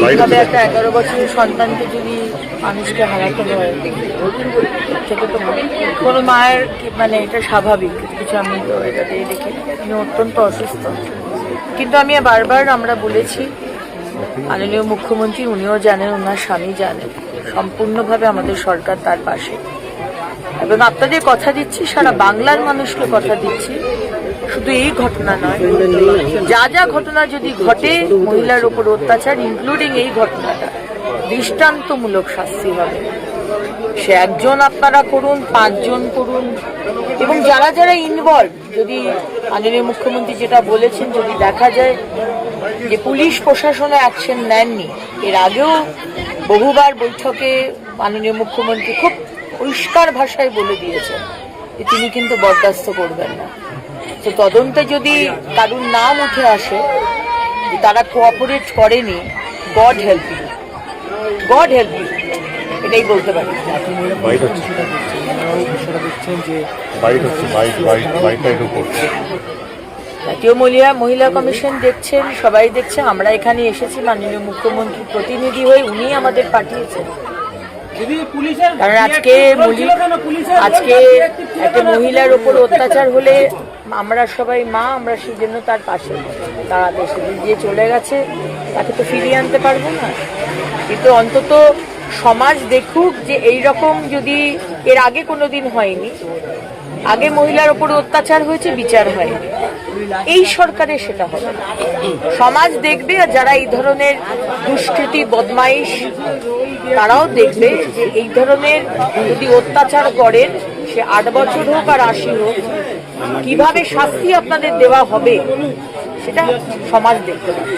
এইভাবে একটা 11 বছরের সন্তানকে যদি মানুষকে হারাতে হয় সেটা তো কোনো মায়ের মানে এটা স্বাভাবিক কিছু। আমি তো এটাতে দেখি উনি অত্যন্ত অসুস্থ, কিন্তু আমি বারবার আমরা বলেছি, মাননীয় মুখ্যমন্ত্রী উনিও জানেন, ওনার স্বামী জানেন, সম্পূর্ণভাবে আমাদের সরকার তার পাশে। এবং আপনাদের কথা দিচ্ছি, সারা বাংলার মানুষকে কথা দিচ্ছি, শুধু এই ঘটনা নয়, যা যা ঘটনা যদি ঘটে মহিলার উপর অত্যাচার, ইনক্লুডিং এই ঘটনাটা, দৃষ্টান্তমূলক শাস্তি হবে। সে একজন আপনারা করুন, 5 জন করুন, এবং যারা যারা ইনভলভ, যদি মাননীয় মুখ্যমন্ত্রী যেটা বলেছেন, যদি দেখা যায় যে পুলিশ প্রশাসনে অ্যাকশন নেননি, এর আগেও বহুবার বৈঠকে মাননীয় মুখ্যমন্ত্রী খুব পরিষ্কার ভাষায় বলে দিয়েছেন যে তিনি কিন্তু বরদাস্ত করবেন না। তো তদন্তে যদি কারুর নাম উঠে আসে যে তারা কোঅপারেট করেনি, God help you, God help you, এটাই বলতে পারি। জাতীয় মহিলা কমিশন দেখছেন, সবাই দেখছে, আমরা এখানে এসেছি মাননীয় মুখ্যমন্ত্রীর প্রতিনিধি হয়ে, উনি আমাদের পাঠিয়েছেন। কারণ আজকে একটা মহিলার ওপর অত্যাচার হলে আমরা সবাই মা, আমরা সেই জন্য তার পাশে দাঁড়াতে, সেদিন দিয়ে চলে গেছে, তাকে তো ফিরিয়ে আনতে পারবো না, কিন্তু অন্তত সমাজ দেখুক যে এই রকম যদি এর আগে কোনোদিন হয়নি, আগে মহিলার ওপর অত্যাচার হয়েছে, বিচার হয়নি, এই সরকারে সেটা হবে না। সমাজ দেখবে, আর যারা এই ধরনের দুষ্কৃতি বদমাইশ তারাও দেখবে যে এই ধরনের যদি অত্যাচার করেন, সে 8 বছর হোক আর 80 হোক, কিভাবে শাস্তি আপনাদের দেওয়া হবে সেটা সমাজ দেখতে পাবে।